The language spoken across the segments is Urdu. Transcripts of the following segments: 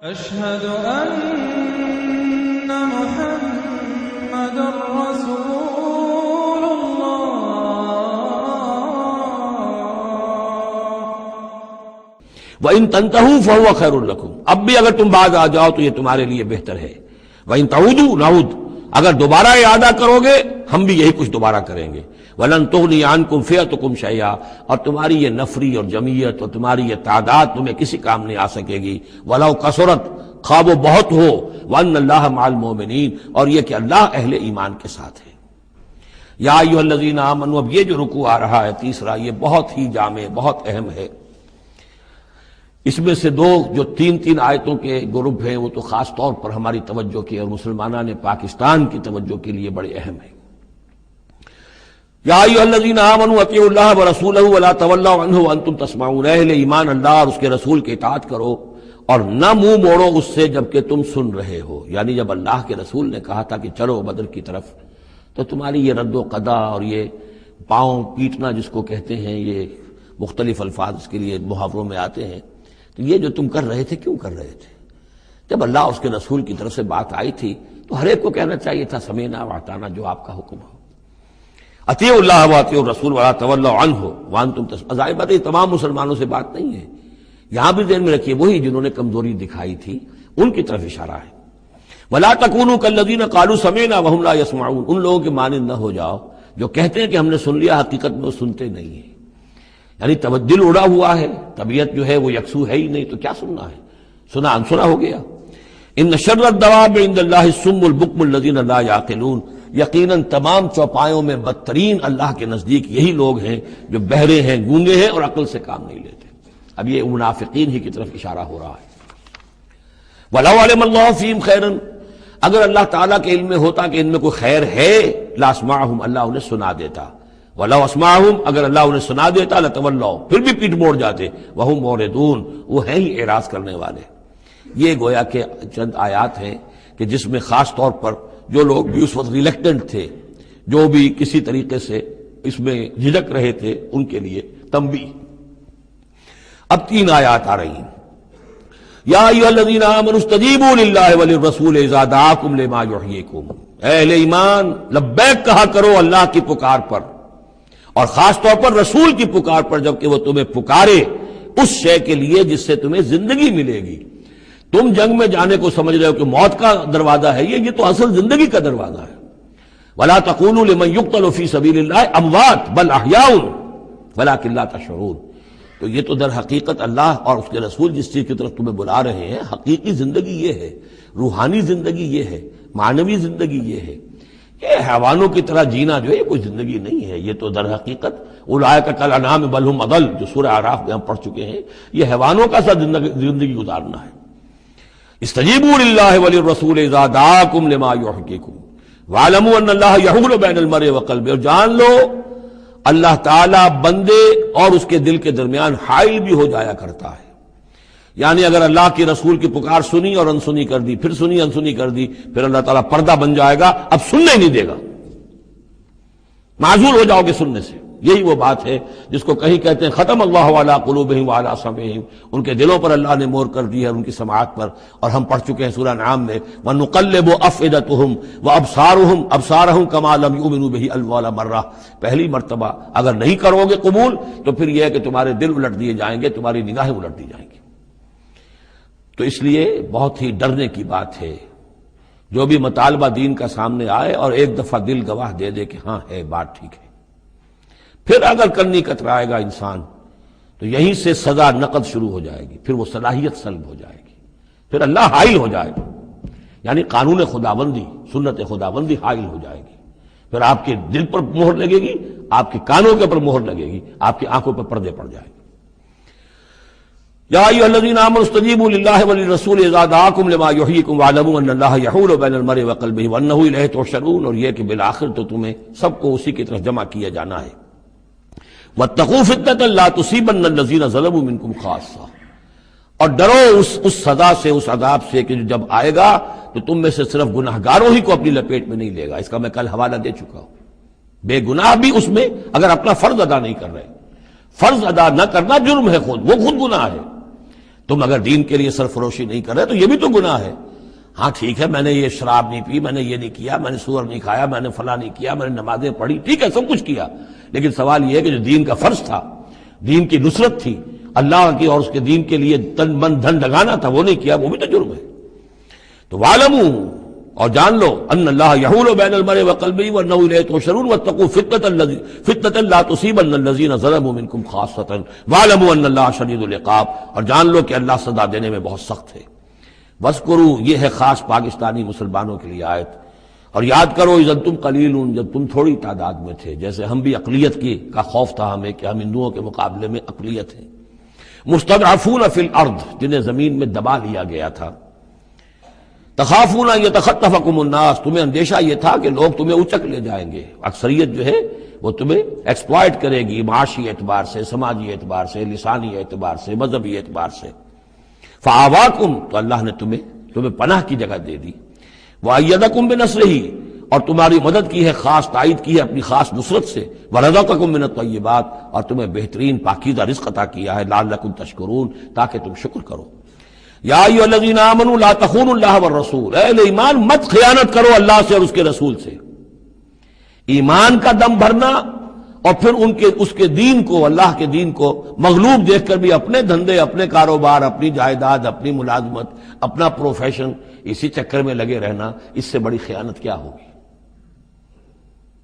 أشهد أن محمد رسول الله وَإِن تَنْتَهُوا فَهُوَ خَيْرٌ لَكُمْ، اب بھی اگر تم باز آ جاؤ تو یہ تمہارے لیے بہتر ہے۔ وَإِن تَعُودُوا نَعُودْ، اگر دوبارہ اعادہ کرو گے ہم بھی یہی کچھ دوبارہ کریں گے۔ وَلَن تُغْنِيَ عَنْكُمْ فِئَتُكُمْ شَيْئًا، اور تمہاری یہ نفری اور جمعیت اور تمہاری یہ تعداد تمہیں کسی کام نہیں آ سکے گی۔ وَلَوْ كَثُرَتْ، خواہ وہ بہت ہو۔ وَأَنَّ اللَّهَ مَعَ الْمُؤْمِنِينَ، اور یہ کہ اللہ اہل ایمان کے ساتھ ہے۔ یا ایھا الذین آمنوا، اب یہ جو رکوع آ رہا ہے تیسرا، یہ بہت ہی جامع، بہت اہم ہے۔ اس میں سے دو جو تین آیتوں کے گروپ ہیں وہ تو خاص طور پر ہماری توجہ کی اور مسلمانوں نے پاکستان کی توجہ کے لیے بڑے اہم ہیں۔ یا ایھا الذین آمنوا اطیعوا اللہ ورسولہ ولا تولوا عنہ وانتم تسمعون، اہل ایمان اللہ اور اس کے رسول کی اطاعت کرو اور نہ منہ موڑو اس سے جبکہ تم سن رہے ہو۔ یعنی جب اللہ کے رسول نے کہا تھا کہ چلو بدر کی طرف، تو تمہاری یہ رد و قدا اور یہ پاؤں پیٹنا جس کو کہتے ہیں، یہ مختلف الفاظ اس کے لیے محاوروں میں آتے ہیں، تو یہ جو تم کر رہے تھے کیوں کر رہے تھے؟ جب اللہ اس کے رسول کی طرف سے بات آئی تھی تو ہر ایک کو کہنا چاہیے تھا سمینا واطعنا، جو آپ کا حکم ہو۔ اطیعوا اللہ واطیعوا الرسول ولا تولوا عنہ وانتم تسمعون، ظاہر بات ہے تمام مسلمانوں سے بات نہیں ہے، یہاں بھی ذہن میں رکھیے وہی جنہوں نے کمزوری دکھائی تھی ان کی طرف اشارہ ہے۔ ولا تکونوا کالذین قالوا سمعنا وهم لا يسمعون، ان لوگوں کے مانند نہ ہو جاؤ جو کہتے ہیں کہ ہم نے سن لیا، حقیقت میں وہ سنتے نہیں ہیں۔ یعنی دل اڑا ہوا ہے، طبیعت جو ہے وہ یکسو ہے ہی نہیں، تو کیا سننا ہے؟ سنا انسنا ہو گیا۔ ان شر الدواب عند اللہ الصم البکم الذین لا یعقلون، یقیناً تمام چوپایوں میں بدترین اللہ کے نزدیک یہی لوگ ہیں جو بہرے ہیں، گونگے ہیں اور عقل سے کام نہیں لیتے۔ اب یہ منافقین ہی کی طرف اشارہ ہو رہا ہے۔ وَلَوْ عَلِمَ اللَّهُ فِيهِمْ خَيْرًا، اگر اللہ تعالیٰ کے علم میں ہوتا کہ ان میں کوئی خیر ہے، لَأَسْمَعَهُمْ، اللہ انہیں سنا دیتا۔ وَلَوْ أَسْمَعَهُمْ، اگر اللہ انہیں سنا دیتا، لَتَوَلَّوْا، پھر بھی پیٹ موڑ جاتے، وَهُمْ مُعْرِضُونَ، وہ ہیں ہی اعراض کرنے والے۔ یہ گویا کہ چند آیات ہیں کہ جس میں خاص طور پر جو لوگ بھی اس وقت ریلیکٹنٹ تھے، جو بھی کسی طریقے سے اس میں جھجک رہے تھے، ان کے لیے تنبیہ۔ اب تین آیات آ رہی ہیں۔ یا ایھا الذین آمنوا استجیبوا للہ وللرسول اذا دعاکم لما یحییکم، اہل ایمان لبیک کہا کرو اللہ کی پکار پر، اور خاص طور پر رسول کی پکار پر جبکہ وہ تمہیں پکارے اس شے کے لیے جس سے تمہیں زندگی ملے گی۔ تم جنگ میں جانے کو سمجھ رہے ہو کہ موت کا دروازہ ہے، یہ تو اصل زندگی کا دروازہ ہے۔ ولا تقولوا لمن يقتل في سبيل الله اموات بل احياء ولكن لا تشعرون، تو یہ تو در حقیقت اللہ اور اس کے رسول جس چیز کی طرف تمہیں بلا رہے ہیں، حقیقی زندگی یہ ہے، روحانی زندگی یہ ہے، معنوی زندگی یہ ہے۔ یہ حیوانوں کی طرح جینا جو ہے یہ کوئی زندگی نہیں ہے، یہ تو در حقیقت اولئک کالانعام بل هم اضل، جو سورہ اعراف میں ہم پڑھ چکے ہیں، یہ حیوانوں کا سا زندگی گزارنا ہے۔ استجیبوا للہ وللرسول اذا دعاکم لما یحییکم واعلموا ان اللہ یحول بین المرء وقلبہ، اور جان لو اللہ تعالی بندے اور اس کے دل کے درمیان حائل بھی ہو جایا کرتا ہے۔ یعنی اگر اللہ کے رسول کی پکار سنی اور انسنی کر دی، پھر سنی انسنی کر دی، پھر اللہ تعالیٰ پردہ بن جائے گا، اب سننے ہی نہیں دے گا، معذور ہو جاؤ گے سننے سے۔ یہی وہ بات ہے جس کو کہیں کہتے ہیں ختم اللہ علی قلوبہم وعلی سمعہم، ان کے دلوں پر اللہ نے مہر کر دی ہے، ان کی سماعت پر، اور ہم پڑھ چکے ہیں سورہ انعام میں وَنُقَلِّبُ أَفْئِدَتَهُمْ وَأَبْصَارَهُمْ كَمَا لَمْ يُؤْمِنُوا بِهِ أَوَّلَ مَرَّةٍ، پہلی مرتبہ اگر نہیں کرو گے قبول تو پھر یہ ہے کہ تمہارے دل الٹ دیے جائیں گے، تمہاری نگاہیں الٹ دی جائیں گی۔ تو اس لیے بہت ہی ڈرنے کی بات ہے جو بھی مطالبہ دین کا سامنے آئے اور ایک دفعہ دل گواہ دے دے کہ ہاں ہے بات ٹھیک ہے، پھر اگر کرنی کترائے گا انسان تو یہیں سے سزا نقد شروع ہو جائے گی، پھر وہ صلاحیت سلب ہو جائے گی، پھر اللہ حائل ہو جائے گا، یعنی قانون خداوندی، سنت خداوندی حائل ہو جائے گی، پھر آپ کے دل پر مہر لگے گی، آپ کے کانوں کے پر مہر لگے گی، آپ کی آنکھوں پر پردے پڑ جائیں گے۔ یا ایھا الذین آمنوا استجیبوا للہ وللرسول اذا دعاکم لما یحییکم واعلموا ان اللہ یحول بین المرء وقلبہ وانہ الیہ تحشرون، اور یہ کہ بالآخر تو تمہیں سب کو اسی کی طرف جمع کیا جانا ہے۔ واتقوا فتنة لا تصیبن الذین ظلموا منکم خاصہ، اور ڈرو اس سزا سے، اس عذاب سے کہ جب آئے گا تو تم میں سے صرف گناہگاروں ہی کو اپنی لپیٹ میں نہیں لے گا۔ اس کا میں کل حوالہ دے چکا ہوں، بے گناہ بھی اس میں اگر اپنا فرض ادا نہیں کر رہے، فرض ادا نہ کرنا جرم ہے، وہ خود گناہ ہے، تم اگر دین کے لیے سرفروشی نہیں کر رہے تو یہ بھی تو گناہ ہے. ہاں ٹھیک ہے، میں نے یہ شراب نہیں پی، میں نے یہ نہیں کیا، میں نے سور نہیں کھایا، میں نے فلاں نہیں کیا، میں نے نمازیں پڑھی، ٹھیک ہے سب کچھ کیا، لیکن سوال یہ ہے کہ جو دین کا فرض تھا، دین کی نصرت تھی، اللہ کی اور اس کے دین کے لیے تن من دھن لگانا تھا، وہ نہیں کیا، وہ بھی تو جرم ہے. تو وَاعْلَمُوا، اور جان لو، ان اللہ یحول بین المرء وقلبہ وانہ الیہ تحشرون واتقوا فتنۃ لا تصیبن الذین ظلموا منکم خاصۃ وَاعْلَمُوا ان اللہ شدید العقاب، اور جان لو کہ اللہ سزا دینے میں بہت سخت ہے. وَاذْكُرُوا، یہ ہے خاص پاکستانی مسلمانوں کے لیے آیت. اور یاد کرو اذ انتم قلیلون، جب تم تھوڑی تعداد میں تھے، جیسے ہم بھی اقلیت کا خوف تھا ہمیں کہ ہم ہندوؤں کے مقابلے میں اقلیت ہیں. مستضعفون فی الارض، جنہیں زمین میں دبا لیا گیا تھا. تخافون ان یتخطفکم الناس، تمہیں اندیشہ یہ تھا کہ لوگ تمہیں اچک لے جائیں گے، اکثریت جو ہے وہ تمہیں ایکسپلائٹ کرے گی، معاشی اعتبار سے، سماجی اعتبار سے، لسانی اعتبار سے، مذہبی اعتبار سے. فآواکم، تو اللہ نے تمہیں پناہ کی جگہ دے دی. وأیدکم بنصرہ، اور تمہاری مدد کی ہے، خاص تائید کی ہے اپنی خاص نصرت سے. ورزقکم من الطیبات، اور تمہیں بہترین پاکیزہ رزق عطا کیا ہے، لعلکم تشکرون، تاکہ تم شکر کرو. یا ایھا الذین آمنوا لا تخونوا اللہ والرسول، اے ایمان مت خیانت کرو اللہ سے اور اس کے رسول سے. ایمان کا دم بھرنا اور پھر اس کے دین کو، اللہ کے دین کو مغلوب دیکھ کر بھی اپنے دھندے، اپنے کاروبار، اپنی جائیداد، اپنی ملازمت، اپنا پروفیشن، اسی چکر میں لگے رہنا، اس سے بڑی خیانت کیا ہوگی؟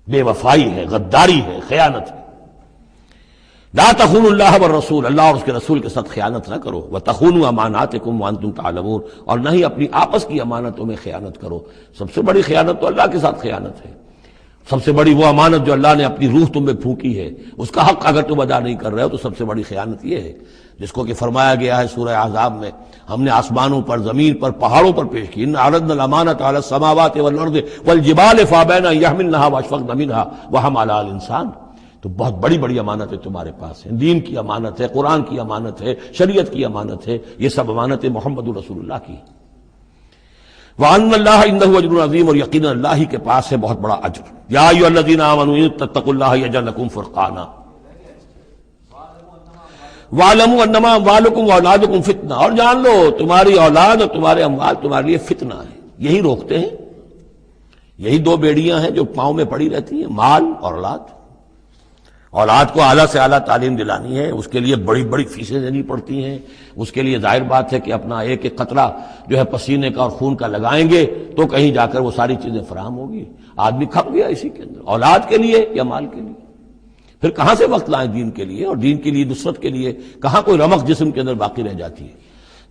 بے وفائی ہے، غداری ہے، خیانت ہے. لا تخونوا اللہ والرسول، اللہ اور اس کے رسول کے ساتھ خیانت نہ کرو. وتخونوا اماناتکم وانتم تعلمون، اور نہ ہی اپنی آپس کی امانتوں میں خیانت کرو. سب سے بڑی خیانت تو اللہ کے ساتھ خیانت ہے. سب سے بڑی وہ امانت جو اللہ نے اپنی روح تم میں پھونکی ہے، اس کا حق اگر تم ادا نہیں کر رہے ہو تو سب سے بڑی خیانت یہ ہے، جس کو کہ فرمایا گیا ہے سورہ احزاب میں، ہم نے آسمانوں پر، زمین پر، پہاڑوں پر پیش کی. اِنَّا عَرَضْنَا الْأَمَانَةَ عَلَى السَّمَاوَاتِ وَالْأَرْضِ وَالْجِبَالِ فَأَبَيْنَ أَن يَحْمِلْنَهَا وَأَشْفَقْنَ مِنْهَا وَحَمَلَهَا الْإِنسَانُ. تو بہت بڑی بڑی امانتیں تمہارے پاس ہیں، دین کی امانت ہے، قرآن کی امانت ہے، شریعت کی امانت ہے، یہ سب امانتیں محمد رسول اللہ کی. وَأَنَّ اللَّهَ عِندَهُ أَجْرٌ عَظِيمٌ، اور یقیناً اللہ ہی کے پاس ہے بہت بڑا اجر. یا ایھا الذین آمنوا ان تتقوا اللہ یجعل لکم فرقانا وَاعْلَمُوا أَنَّمَا أَمْوَالُكُمْ وَأَوْلَادُكُمْ فِتْنَةٌ، اور جان لو تمہاری اولاد اور تمہارے اموال تمہارے لیے فتنہ ہے. یہی روکتے ہیں، یہی دو بیڑیاں ہیں جو پاؤں میں پڑی رہتی ہیں، مال اور اولاد. اولاد کو اعلیٰ سے اعلیٰ تعلیم دلانی ہے، اس کے لیے بڑی بڑی فیسیں دینی پڑتی ہیں، اس کے لیے ظاہر بات ہے کہ اپنا ایک ایک قطرہ جو ہے پسینے کا اور خون کا لگائیں گے تو کہیں جا کر وہ ساری چیزیں فراہم ہوگی. آدمی کھپ گیا اسی کے اندر، اولاد کے لیے یا مال کے لیے. پھر کہاں سے وقت لائیں دین کے لیے اور دین کے لیے نصرت کے لیے؟ کہاں کوئی رمق جسم کے اندر باقی رہ جاتی ہے.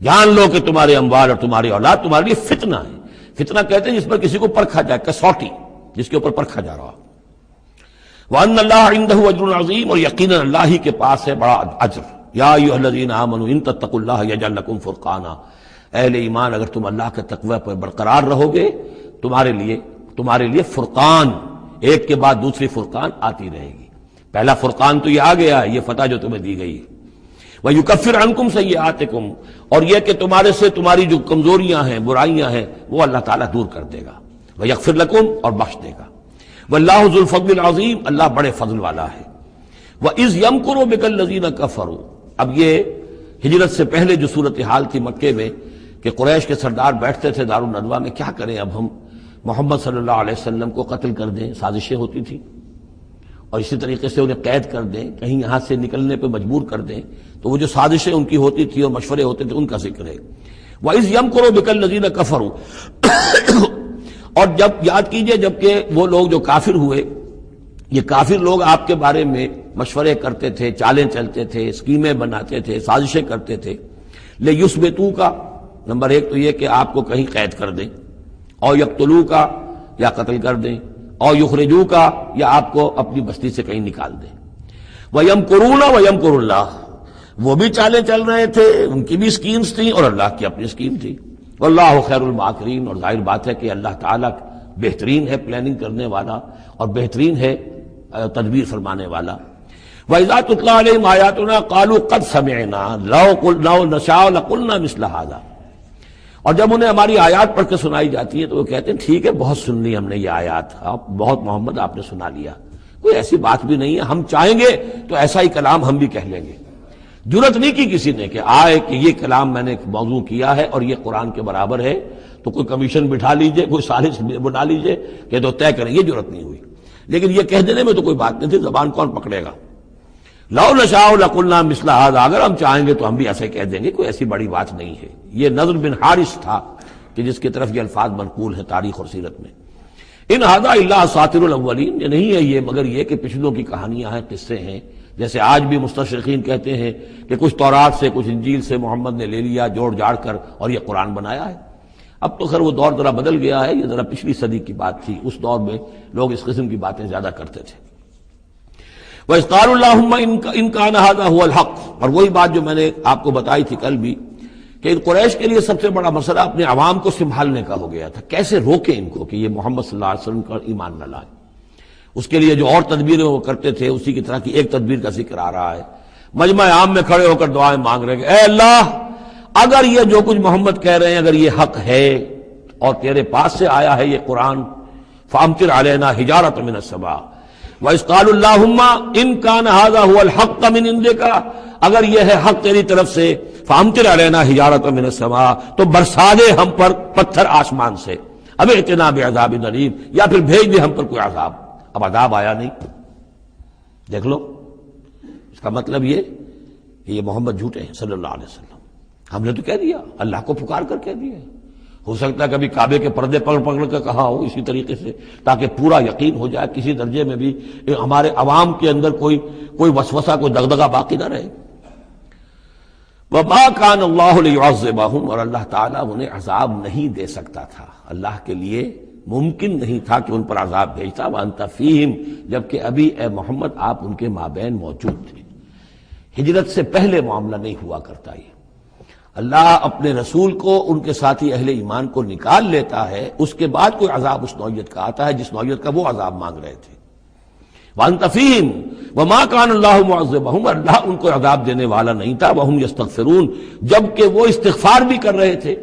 جان لو کہ تمہارے اموال اور تمہاری اولاد تمہارے لیے فتنہ ہے. فتنہ کہتے ہیں جس پر کسی کو پرکھا جائے، کسوٹی جس کے اوپر پرکھا جا رہا. وَأَنَّ اللَّهَ عِندَهُ أَجْرٌ عَظِيمٌ، اور یقیناً اللہ ہی کے پاس ہے بڑا اجر. یا ایھا الذین آمنوا ان تتقوا اللہ یجعل لکم فرقانا، اہل ایمان اگر تم اللہ کے تقوی پر برقرار رہو گے، تمہارے لیے فرقان، ایک کے بعد دوسری فرقان آتی رہے گی. پہلا فرقان تو یہ آ گیا ہے، یہ فتح جو تمہیں دی گئی. وَيُكَفِّرْ عَنْكُمْ سَيِّئَاتِكُمْ، اور یہ کہ تمہارے سے تمہاری جو کمزوریاں ہیں، برائیاں ہیں، وہ اللہ تعالیٰ دور کر دے گا. وَيَغْفِرْ لَكُمْ، اور بخش دے گا. وَاللَّهُ ذُو الْفَضْلِ الْعَظِيمِ، اللہ بڑے فضل والا ہے. وَإِذْ يَمْكُرُ بِكَ الَّذِينَ كَفَرُوا، اب یہ ہجرت سے پہلے جو صورتحال تھی مکے میں کہ قریش کے سردار بیٹھتے تھے دارالندوہ میں، کیا کریں اب ہم محمد صلی اللہ علیہ وسلم کو قتل کر دیں، سازشیں ہوتی تھی، اور اسی طریقے سے انہیں قید کر دیں، کہیں یہاں سے نکلنے پہ مجبور کر دیں. تو وہ جو سازشیں ان کی ہوتی تھی اور مشورے ہوتے تھے ان کا ذکر ہے. وَإِذْ يَمْكُرُ بِكَ الَّذِينَ كَفَرُوا، اور جب یاد کیجئے جب کہ وہ لوگ جو کافر ہوئے، یہ کافر لوگ آپ کے بارے میں مشورے کرتے تھے، چالیں چلتے تھے، اسکیمیں بناتے تھے، سازشیں کرتے تھے. لِيُثْبِتُوكَ، نمبر ایک تو یہ کہ آپ کو کہیں قید کر دیں، اور يَقْتُلُوكَ، یا قتل کر دیں، اور يُخْرِجُوكَ، یا آپ کو اپنی بستی سے کہیں نکال دیں. وَيَمْكُرُونَ وَيَمْكُرُ اللَّهُ، وہ بھی چالیں چل رہے تھے، ان کی بھی اسکیمز تھیں اور اللہ کی اپنی اسکیم تھی. واللہ خیر الماکرین، اور ظاہر بات ہے کہ اللہ تعالیٰ بہترین ہے پلاننگ کرنے والا اور بہترین ہے تدبیر فرمانے والا. وَإِذَا تُتْلَىٰ عَلَيْهِمْ آيَاتُنَا قَالُوا قَدْ سَمِعْنَا لَوْ نَشَاءُ لَقُلْنَا مِثْلَ هَٰذَا، اور جب انہیں ہماری آیات پڑھ کے سنائی جاتی ہے تو وہ کہتے ہیں ٹھیک ہے، بہت سن لی ہم نے یہ آیات، بہت محمد آپ نے سنا لیا، کوئی ایسی بات بھی نہیں ہے، ہم چاہیں گے تو ایسا ہی کلام ہم بھی کہہ لیں گے. جرت نہیں کی کسی نے کہ آئے کہ یہ کلام میں نے موضوع کیا ہے اور یہ قرآن کے برابر ہے تو کوئی کمیشن بٹھا لیجئے، کوئی سازش بنا لیجئے کہ تو طے کریں، یہ جرت نہیں ہوئی۔ لیکن یہ کہہ دینے میں تو کوئی بات نہیں تھی، زبان کون پکڑے گا؟ لو نشاء لقلنا مثل هذا، اگر ہم چاہیں گے تو ہم بھی ایسے کہہ دیں گے، کوئی ایسی بڑی بات نہیں ہے۔ یہ نضر بن حارث تھا کہ جس کی طرف یہ الفاظ منقول ہیں تاریخ اور سیرت میں۔ ان هذا الا اساطیر الاولین، یہ نہیں ہے یہ مگر یہ کہ پچھلوں کی کہانیاں ہیں، قصے ہیں، جیسے آج بھی مستشرقین کہتے ہیں کہ کچھ تورات سے کچھ انجیل سے محمد نے لے لیا جوڑ جاڑ کر اور یہ قرآن بنایا ہے۔ اب تو خیر وہ دور ذرا بدل گیا ہے، یہ ذرا پچھلی صدی کی بات تھی، اس دور میں لوگ اس قسم کی باتیں زیادہ کرتے تھے۔ وَإِذْ قَالُوا اللَّهُمَّ إِنْ كَانَ هَذَا هُوَ الْحَقُّ، اور وہی بات جو میں نے آپ کو بتائی تھی کل بھی کہ ان قریش کے لیے سب سے بڑا مسئلہ اپنے عوام کو سنبھالنے کا ہو گیا تھا، کیسے روکیں ان کو کہ یہ محمد صلی اللہ علیہ وسلم کا ایمان نہ لائیں۔ اس کے لیے جو اور تدبیریں وہ کرتے تھے اسی کی طرح کی ایک تدبیر کا ذکر آ رہا ہے۔ مجمع عام میں کھڑے ہو کر دعائیں مانگ رہے ہیں، اے اللہ اگر یہ جو کچھ محمد کہہ رہے ہیں اگر یہ حق ہے اور تیرے پاس سے آیا ہے یہ قرآن، فامطر علینا حجارۃ من السماء وَإِذْ قَالُوا اللَّهُمَّ إِنْ كَانَ هَذَا هُوَ الْحَقُّ مِنْ عِنْدِكَ، اگر یہ ہے حق تیری طرف سے، فامطر علینا حجارۃ من السماء، تو برسا دے ہم پر پتھر آسمان سے، اب ائتنا بعذاب الیم، یا پھر بھیج دے ہم پر کوئی عذاب۔ اب عذاب آیا نہیں، دیکھ لو، اس کا مطلب یہ کہ یہ محمد جھوٹے ہیں صلی اللہ علیہ وسلم۔ ہم نے تو کہہ دیا، اللہ کو پکار کر کہہ دیا، ہو سکتا ہے کبھی کعبے کے پردے پکڑ پکڑ کر کہا ہو اسی طریقے سے، تاکہ پورا یقین ہو جائے، کسی درجے میں بھی ہمارے عوام کے اندر کوئی وسوسہ کوئی دغدغہ باقی نہ رہے۔ وَمَا كَانَ اللَّهُ لِيُعَذِّبَهُمْ، اور اللہ تعالیٰ انہیں عذاب نہیں دے سکتا تھا، اللہ کے لیے ممکن نہیں تھا کہ ان پر عذاب بھیجتا، وَأَنْتَ فِيهِمْ، جبکہ ابھی اے محمد آپ ان کے مابین موجود تھے۔ ہجرت سے پہلے معاملہ نہیں ہوا کرتا یہ، اللہ اپنے رسول کو ان کے ساتھی اہل ایمان کو نکال لیتا ہے، اس کے بعد کوئی عذاب اس نوعیت کا آتا ہے جس نوعیت کا وہ عذاب مانگ رہے تھے۔ وَأَنْتَ فِيهِمْ وَمَا كَانَ اللَّهُ مُعَذِّبَهُمْ، اللہ ان کو عذاب دینے والا نہیں تھا، وَهُمْ يَسْتَغْفِرُونَ، جبکہ وہ استغفار بھی کر رہے تھے۔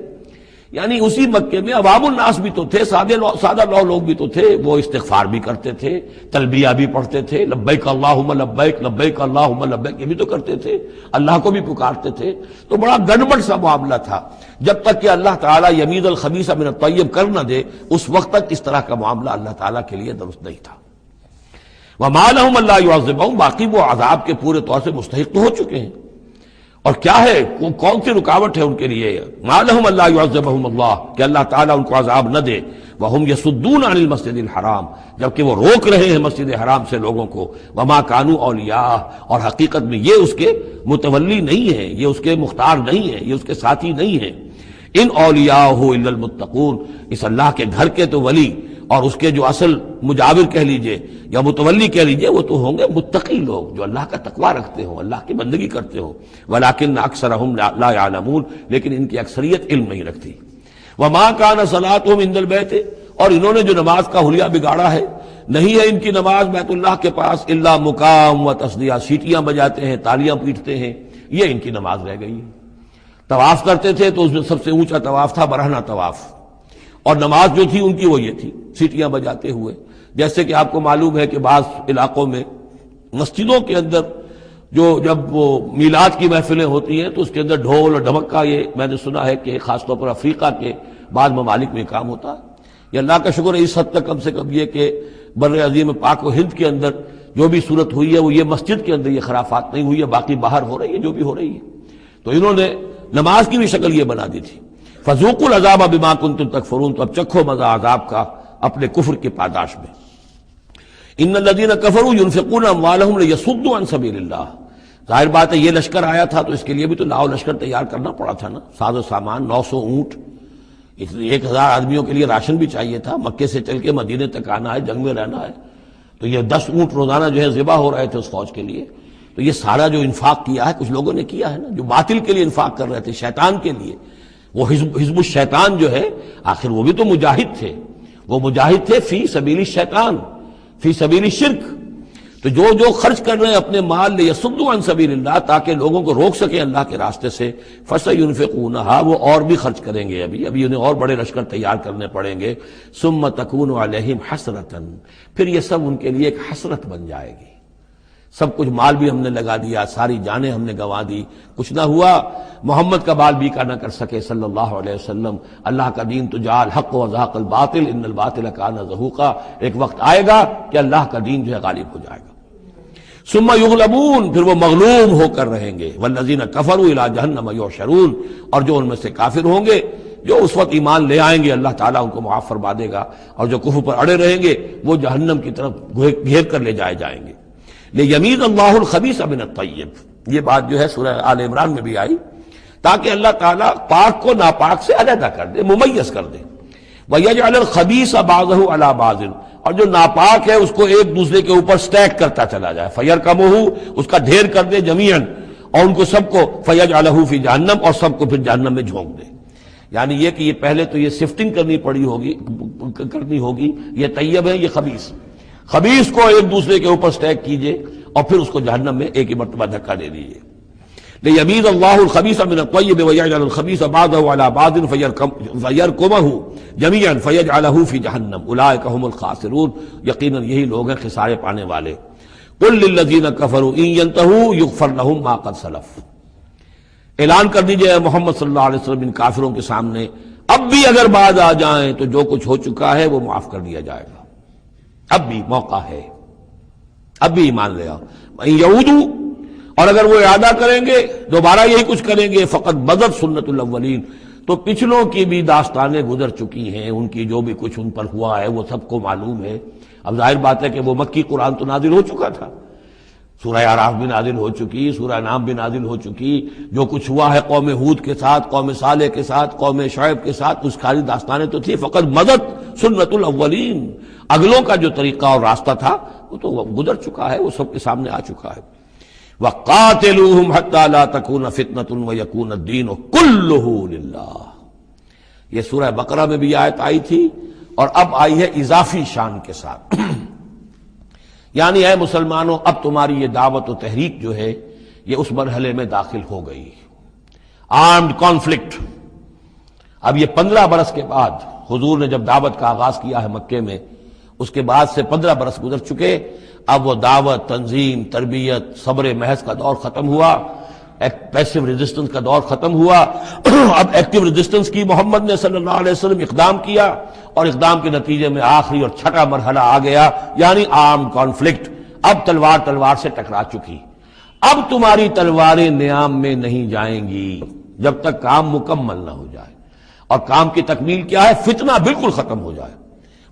یعنی اسی مکے میں عوام الناس بھی تو تھے، سادہ لوگ بھی تو تھے، وہ استغفار بھی کرتے تھے، تلبیہ بھی پڑھتے تھے، لبیک اللہم لبیک لبیک اللہم لبیک، یہ بھی تو کرتے تھے، اللہ کو بھی پکارتے تھے۔ تو بڑا گڑبڑ سا معاملہ تھا، جب تک کہ اللہ تعالیٰ یمیز الخبیث من الطیب کر نہ دے اس وقت تک اس طرح کا معاملہ اللہ تعالیٰ کے لیے درست نہیں تھا۔ وَمَا لَهُمْ أَلَّا يُعَذِّبَهُمْ، باقی وہ عذاب کے پورے طور سے مستحق تو ہو چکے ہیں، اور کیا ہے کون سی رکاوٹ ہے ان کے لیے؟ مَا لَهُمْ أَلَّا يُعَذِّبَهُمُ اللَّهُ، کہ اللہ تعالیٰ ان کو عذاب نہ دے، وَهُمْ يَصُدُّونَ عَنِ الْمَسْجِدِ الْحَرَامِ، جبکہ وہ روک رہے ہیں مسجد حرام سے لوگوں کو، وَمَا كَانُوا أَوْلِيَاءَهُ، اور حقیقت میں یہ اس کے متولی نہیں ہے، یہ اس کے مختار نہیں ہے، یہ اس کے ساتھی نہیں ہے۔ ان اولیاءہ الا المتقون، اس اللہ کے گھر کے تو ولی اور اس کے جو اصل مجاور کہہ لیجئے یا متولی کہہ لیجئے وہ تو ہوں گے متقی لوگ جو اللہ کا تقوی رکھتے ہوں، اللہ کی بندگی کرتے ہوں۔ ولکن اکثرهم لا يعلمون، لیکن ان کی اکثریت علم نہیں رکھتی۔ وما كان صلاتهم عند البيت، اور انہوں نے جو نماز کا حلیہ بگاڑا ہے، نہیں ہے ان کی نماز بیت اللہ کے پاس الا مقام و تصدیہ، سیٹیاں بجاتے ہیں، تالیاں پیٹتے ہیں، یہ ان کی نماز رہ گئی ہے۔ طواف کرتے تھے تو اس میں سب سے اونچا طواف تھا برہنہ طواف، اور نماز جو تھی ان کی وہ یہ تھی، سیٹیاں بجاتے ہوئے۔ جیسے کہ آپ کو معلوم ہے کہ بعض علاقوں میں مسجدوں کے اندر جب وہ میلاد کی محفلیں ہوتی ہیں تو اس کے اندر ڈھول اور ڈھمکا، یہ میں نے سنا ہے کہ خاص طور پر افریقہ کے بعض ممالک میں کام ہوتا ہے۔ یہ اللہ کا شکر ہے اس حد تک کم سے کم یہ کہ بر عظیم پاک و ہند کے اندر جو بھی صورت ہوئی ہے وہ یہ مسجد کے اندر یہ خرافات نہیں ہوئی ہے، باقی باہر ہو رہی ہے جو بھی ہو رہی ہے۔ تو انہوں نے نماز کی بھی شکل یہ بنا دی تھی۔ فذوقوا العذاب بما کنتم تکفرون، تو اب چکھو مزہ عذاب کا اپنے کفر کی پاداش میں۔ ان الذین کفروا ينفقون اموالهم لیصدوا عن سبیل اللہ، ظاہر بات ہے یہ لشکر آیا تھا تو اس کے لیے بھی تو لاؤ لشکر تیار کرنا پڑا تھا نا، ساز و سامان، 900 اونٹ، 1000 آدمیوں کے لیے راشن بھی چاہیے تھا، مکے سے چل کے مدینے تک آنا ہے، جنگ میں رہنا ہے، تو یہ 10 اونٹ روزانہ جو ہے ذبح ہو رہے تھے اس فوج کے لیے۔ تو یہ سارا جو انفاق کیا ہے کچھ لوگوں نے کیا ہے نا، جو باطل کے لیے انفاق کر رہے تھے، شیطان کے لیے، وہ حزب الشیطان جو ہے، آخر وہ بھی تو مجاہد تھے، وہ مجاہد تھے فی سبیل الشیطان، فی سبیل الشرک۔ تو جو خرچ کر رہے ہیں اپنے مال لیصدوا عن سبیل اللہ، تاکہ لوگوں کو روک سکیں اللہ کے راستے سے، فسینفقونھا، وہ اور بھی خرچ کریں گے، ابھی انہیں اور بڑے لشکر تیار کرنے پڑیں گے۔ ثم تکون علیہم حسرۃ، پھر یہ سب ان کے لیے ایک حسرت بن جائے گی، سب کچھ مال بھی ہم نے لگا دیا، ساری جانیں ہم نے گنوا دی، کچھ نہ ہوا، محمد کا بال بھی کا نہ کر سکے صلی اللہ علیہ وسلم۔ اللہ کا دین تو جا الحق و زہق الباطل ان الباطل کان زہوقا، ایک وقت آئے گا کہ اللہ کا دین جو ہے غالب ہو جائے گا۔ ثم یغلبون، پھر وہ مغلوب ہو کر رہیں گے، والذین کفروا الی جہنم یحشرون، اور جو ان میں سے کافر ہوں گے، جو اس وقت ایمان لے آئیں گے اللہ تعالیٰ ان کو معاف فرما دے گا، اور جو کفر پر اڑے رہیں گے وہ جہنم کی طرف گھیر کر لے جائے جائیں گے۔ لیمیز اللہ الخبیث من الطیب، یہ بات جو ہے سورہ آل عمران میں بھی آئی، تاکہ اللہ تعالیٰ پاک کو ناپاک سے علیحدہ کر دے، ممیز کر دے۔ وَيَجْعَلَ الْخَبِيثَ بَعْضَهُ عَلَى بَعْضٍ، اور جو ناپاک ہے اس کو ایک دوسرے کے اوپر سٹیک کرتا چلا جائے، فَيَرْكَمُهُ، اس کا ڈھیر کر دے جميعاً، اور ان کو سب کو فَيَجْعَلَهُ فِي جَهَنَّمَ، اور سب کو پھر جہنم میں جھونک دے۔ یعنی یہ کہ یہ پہلے تو یہ سفٹنگ کرنی ہوگی، یہ طیب ہے، یہ خبیث، خبیث کو ایک دوسرے کے اوپر سٹیک کیجئے اور پھر اس کو جہنم میں ایک ہی مرتبہ دھکا دے دیجئے۔ لیمیز اللہ الخبیث من الطیب ویجعل الخبیث بعضه علی بعض فیرکمہ جمیعا فیجعلہ فی جہنم اولئک هم الخاسرون، یقیناً یہی لوگ ہیں خسارے پانے والے۔ قل للذین کفروا ان ینتہوا یغفر لهم ما قد سلف، اعلان کر دیجئے محمد صلی اللہ علیہ وسلم ان کافروں کے سامنے، اب بھی اگر باز آ جائیں تو جو کچھ ہو چکا ہے وہ معاف کر دیا جائے گا، اب بھی موقع ہے، اب بھی ایمان لے آؤ۔ یعودو، اور اگر وہ اعادہ کریں گے، دوبارہ یہی کچھ کریں گے، فقط بدت سنت الاولین، تو پچھلوں کی بھی داستانیں گزر چکی ہیں، ان کی جو بھی کچھ ان پر ہوا ہے وہ سب کو معلوم ہے۔ اب ظاہر بات ہے کہ وہ مکی قرآن تو نازل ہو چکا تھا، سورہ اعراف بھی نازل ہو چکی، سورہ انعام بھی نازل ہو چکی، جو کچھ ہوا ہے قوم ہود کے ساتھ، قوم صالح کے ساتھ، قوم شعیب کے ساتھ، اس ساری داستانیں تو تھی، فقط مدد سنت الاولین، اگلوں کا جو طریقہ اور راستہ تھا وہ تو گزر چکا ہے، وہ سب کے سامنے آ چکا ہے۔ وَقَاتِلُوهُمْ حَتَّى لَا تَكُونَ فِتْنَةٌ وَيَكُونَ الدِّينُ كُلُّهُ لِلَّهِ، یہ سورہ بقرہ میں بھی آیت آئی تھی اور اب آئی ہے اضافی شان کے ساتھ۔ یعنی اے مسلمانوں، اب تمہاری یہ دعوت و تحریک جو ہے یہ اس مرحلے میں داخل ہو گئی، آرمڈ کانفلکٹ۔ اب یہ 15 برس کے بعد حضور نے جب دعوت کا آغاز کیا ہے مکے میں، اس کے بعد سے 15 برس گزر چکے، اب وہ دعوت، تنظیم، تربیت، صبر محض کا دور ختم ہوا، پیسو ریزسٹنس کا دور ختم ہوا، اب ایکٹیو ریزسٹنس کی محمد نے صلی اللہ علیہ وسلم اقدام کیا، اور اقدام کے نتیجے میں آخری اور چھٹا مرحلہ آ گیا، یعنی عام کانفلکٹ۔ اب تلوار سے ٹکرا چکی، اب تمہاری تلواریں نیام میں نہیں جائیں گی جب تک کام مکمل نہ ہو جائے، اور کام کی تکمیل کیا ہے؟ فتنہ بالکل ختم ہو جائے۔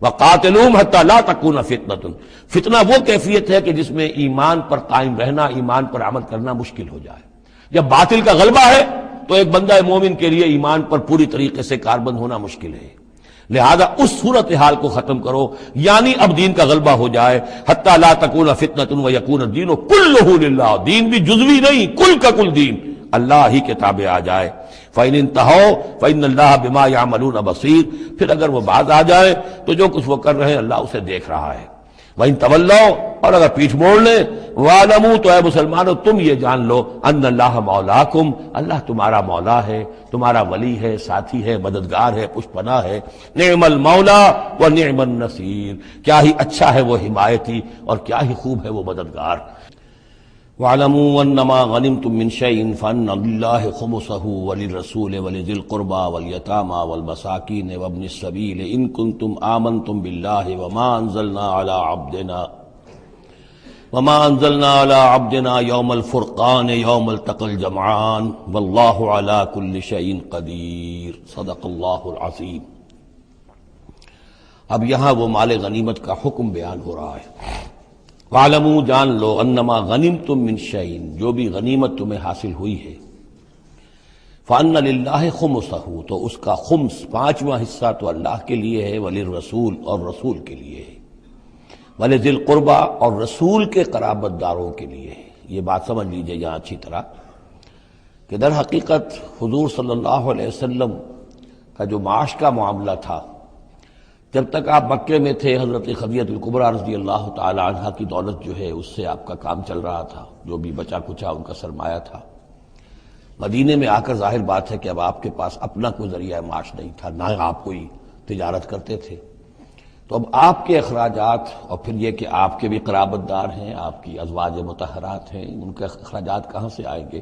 وَقَاتِلُوهُمْ حَتَّى لَا تَكُونَ فِتْنَةٌ، فتنہ وہ کیفیت ہے کہ جس میں ایمان پر قائم رہنا، ایمان پر عمل کرنا مشکل ہو جائے۔ جب باطل کا غلبہ ہے تو ایک بندہ مومن کے لیے ایمان پر پوری طریقے سے کاربند ہونا مشکل ہے، لہذا اس صورتحال کو ختم کرو، یعنی اب دین کا غلبہ ہو جائے۔ حَتَّى لَا تَكُونَ فِتْنَةٌ وَيَكُونَ الدِّينُ كُلُّهُ لِلَّهِ، دین بھی جزوی نہیں، کل کا کل دین اللہ ہی کے تابع آ جائے۔ فَإِنِ انْتَهَوْا فَإِنَّ اللَّهَ بِمَا يَعْمَلُونَ بَصِيرٌ، پھر اگر وہ باز آ جائے تو جو کچھ وہ کر رہے ہیں اللہ اسے دیکھ رہا ہے۔ وَإِن تَوَلَّوْا، اور اگر پیٹھ موڑ لیں، وَاعْلَمُوا، تو اے مسلمانوں تم یہ جان لو، أَنَّ اللَّهَ مَوْلَاكُمْ، اللہ تمہارا مولا ہے، تمہارا ولی ہے، ساتھی ہے، مددگار ہے، پشپناہ ہے۔ نعم المولا ونعم النصیر، کیا ہی اچھا ہے وہ حمایتی اور کیا ہی خوب ہے وہ مددگار۔ وَاعْلَمُوا أَنَّمَا غَنِمْتُم مِّن شَيْءٍ فَأَنَّ لِلَّهِ خُمُسَهُ وَلِلرَّسُولِ وَلِذِي الْقُرْبَى وَالْيَتَامَى وَالْمَسَاكِينِ وَابْنِ السَّبِيلِ إِن كُنتُمْ آمَنتُم بِاللَّهِ وَمَا أَنزَلْنَا عَلَىٰ عَبْدِنَا يَوْمَ الْفُرْقَانِ يَوْمَ الْتَقَى الْجَمْعَانِ وَاللَّهُ عَلَىٰ كُلِّ شَيْءٍ قَدِيرٌ صدق اللہ العظیم۔ اب یہاں وہ مال غنیمت کا حکم بیان ہو رہا ہے۔ وَاعْلَمُوا، جان لو، انما غنمتم من شیء، جو بھی غنیمت تمہیں حاصل ہوئی ہے، فَأَنَّ لِلَّهِ خُمُسَهُ، تو اس کا خمس، 5واں حصہ تو اللہ کے لیے ہے، وَلِلرَّسُولِ، اور رسول کے لیے ہے، وَلِذِي الْقُرْبَى، اور رسول کے قرابت داروں کے لیے ہے۔ یہ بات سمجھ لیجئے یہاں اچھی طرح کہ در حقیقت حضور صلی اللہ علیہ وسلم کا جو معاش کا معاملہ تھا، جب تک آپ مکے میں تھے، حضرت خدیجہ الکبریٰ رضی اللہ تعالی عنہا کی دولت جو ہے اس سے آپ کا کام چل رہا تھا، جو بھی بچا کچا ان کا سرمایہ تھا۔ مدینے میں آ کر ظاہر بات ہے کہ اب آپ کے پاس اپنا کوئی ذریعہ معاش نہیں تھا، نہ آپ کوئی تجارت کرتے تھے، تو اب آپ کے اخراجات اور پھر یہ کہ آپ کے بھی قرابت دار ہیں، آپ کی ازواج مطہرات ہیں، ان کے اخراجات کہاں سے آئیں گے؟